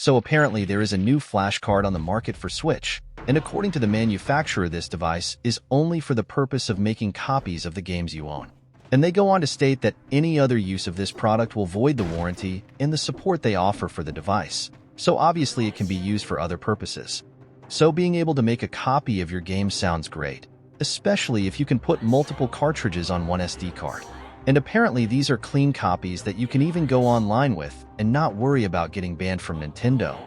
So apparently there is a new flash card on the market for Switch, and according to the manufacturer, this device is only for the purpose of making copies of the games you own. And they go on to state that any other use of this product will void the warranty and the support they offer for the device. So obviously it can be used for other purposes. So being able to make a copy of your game sounds great, especially if you can put multiple cartridges on one SD card. And apparently these are clean copies that you can even go online with and not worry about getting banned from Nintendo.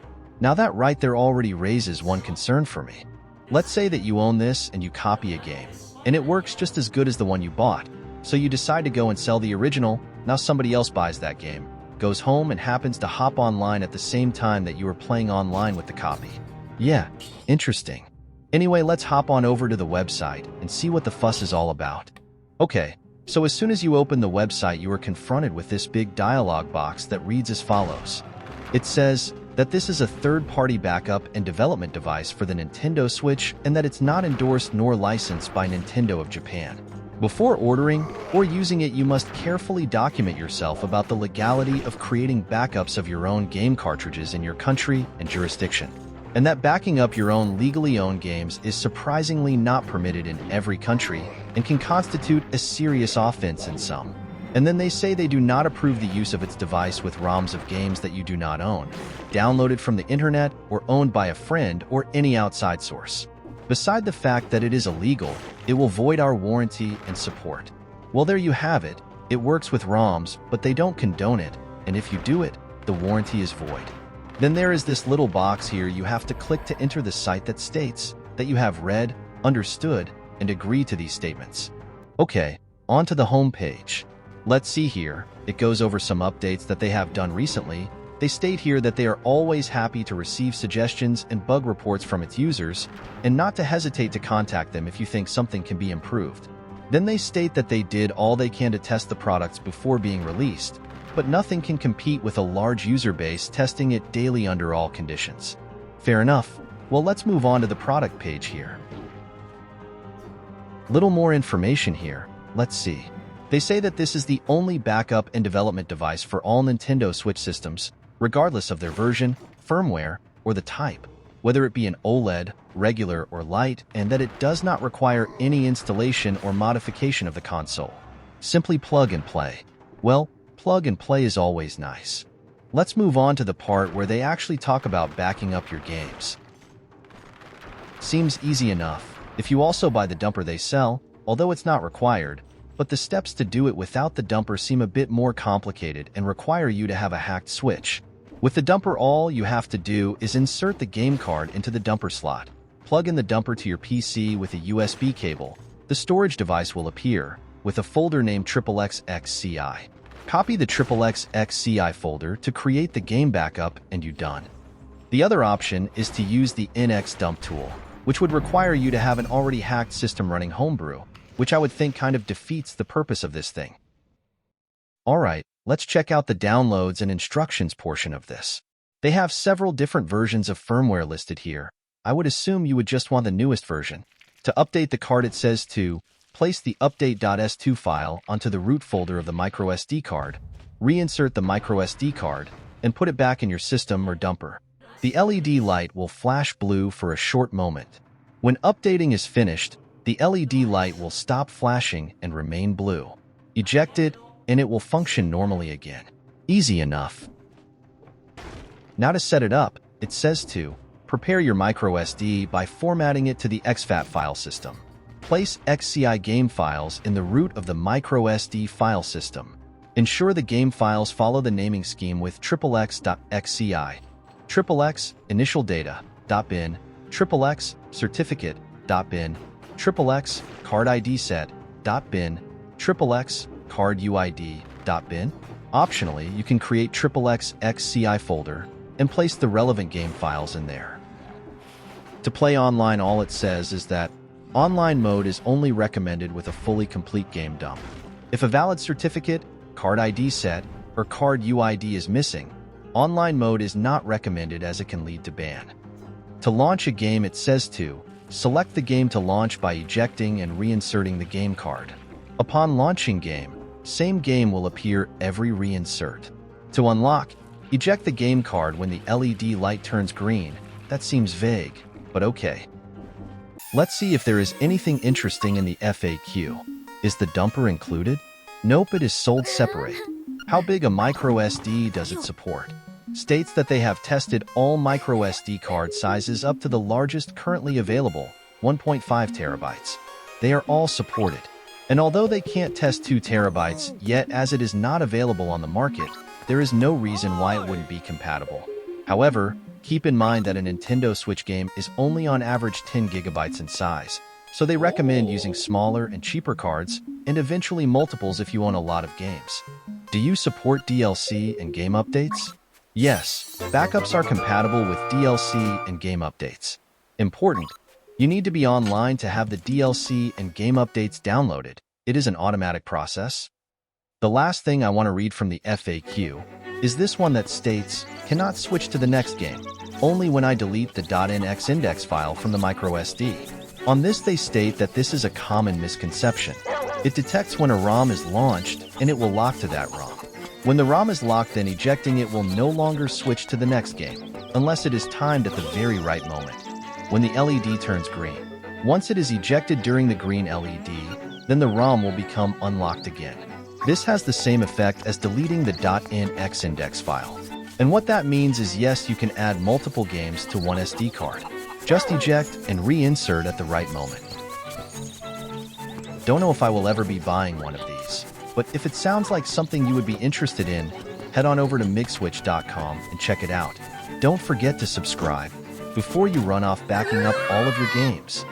Now that right there already raises one concern for me. Let's say that you own this and you copy a game, and it works just as good as the one you bought. So you decide to go and sell the original. Now somebody else buys that game, goes home and happens to hop online at the same time that you were playing online with the copy. Yeah, interesting. Anyway, let's hop on over to the website and see what the fuss is all about. Okay, so as soon as you open the website, you are confronted with this big dialog box that reads as follows. It says that this is a third-party backup and development device for the Nintendo Switch and that it's not endorsed nor licensed by Nintendo of Japan. Before ordering or using it, you must carefully document yourself about the legality of creating backups of your own game cartridges in your country and jurisdiction, and that backing up your own legally owned games is surprisingly not permitted in every country and can constitute a serious offense in some. And then they say they do not approve the use of its device with ROMs of games that you do not own, downloaded from the internet or owned by a friend or any outside source. Beside the fact that it is illegal, it will void our warranty and support. Well, there you have it. It works with ROMs, but they don't condone it, and if you do it, the warranty is void. Then there is this little box here you have to click to enter the site that states that you have read, understood, and agreed to these statements. Okay, on to the home page. Let's see here. It goes over some updates that they have done recently. They state here that they are always happy to receive suggestions and bug reports from its users, and not to hesitate to contact them if you think something can be improved. Then they state that they did all they can to test the products before being released, but nothing can compete with a large user base testing it daily under all conditions. Fair enough. Well, let's move on to the product page here. Little more information here. Let's see. They say that this is the only backup and development device for all Nintendo Switch systems, regardless of their version, firmware, or the type, whether it be an OLED, regular, or light, and that it does not require any installation or modification of the console. Simply plug and play. Well, plug and play is always nice. Let's move on to the part where they actually talk about backing up your games. Seems easy enough if you also buy the dumper they sell, although it's not required, but the steps to do it without the dumper seem a bit more complicated and require you to have a hacked Switch. With the dumper, all you have to do is insert the game card into the dumper slot, plug in the dumper to your PC with a USB cable. The storage device will appear with a folder named XXXCI. Copy the XXXCI folder to create the game backup and you're done. The other option is to use the NX dump tool, which would require you to have an already hacked system running homebrew, which I would think kind of defeats the purpose of this thing. Alright, let's check out the downloads and instructions portion of this. They have several different versions of firmware listed here. I would assume you would just want the newest version. To update the card, it says to place the update.s2 file onto the root folder of the microSD card, reinsert the microSD card, and put it back in your system or dumper. The LED light will flash blue for a short moment. When updating is finished, the LED light will stop flashing and remain blue. Eject it, and it will function normally again. Easy enough. Now to set it up, it says to prepare your microSD by formatting it to the exFAT file system. Place XCI game files in the root of the microSD file system. Ensure the game files follow the naming scheme with XXX.xci, XXX initial data.bin, XXX certificate.bin, XXX card ID set.bin, XXX card UID.bin. Optionally, you can create XXXCI folder and place the relevant game files in there. To play online, all it says is that online mode is only recommended with a fully complete game dump. If a valid certificate, card ID set, or card UID is missing, online mode is not recommended as it can lead to ban. To launch a game, it says to select the game to launch by ejecting and reinserting the game card. Upon launching game, same game will appear every reinsert. To unlock, Eject the game card when the LED light turns green. That seems vague, but okay. Let's see if there is anything interesting in the FAQ. Is the dumper included? Nope, it is sold separate. How big a microSD does it support? States that they have tested all microSD card sizes up to the largest currently available, 1.5 terabytes. They are all supported. And although they can't test 2 terabytes yet, as it is not available on the market, there is no reason why it wouldn't be compatible. However, keep in mind that a Nintendo Switch game is only on average 10 gigabytes in size, so they recommend using smaller and cheaper cards, and eventually multiples if you own a lot of games. Do you support DLC and game updates? Yes, backups are compatible with DLC and game updates. Important: you need to be online to have the DLC and game updates downloaded. It is an automatic process. The last thing I want to read from the FAQ is this one that states, cannot switch to the next game, only when I delete the .nx index file from the microSD. On this they state that this is a common misconception. It detects when a ROM is launched and it will lock to that ROM. When the ROM is locked, then ejecting it will no longer switch to the next game, unless it is timed at the very right moment, when the LED turns green. Once it is ejected during the green LED, then the ROM will become unlocked again. This has the same effect as deleting the .nx index file. And what that means is, yes, you can add multiple games to one SD card. Just eject and reinsert at the right moment. Don't know if I will ever be buying one of these, but if it sounds like something you would be interested in, head on over to migswitch.com and check it out. Don't forget to subscribe before you run off backing up all of your games.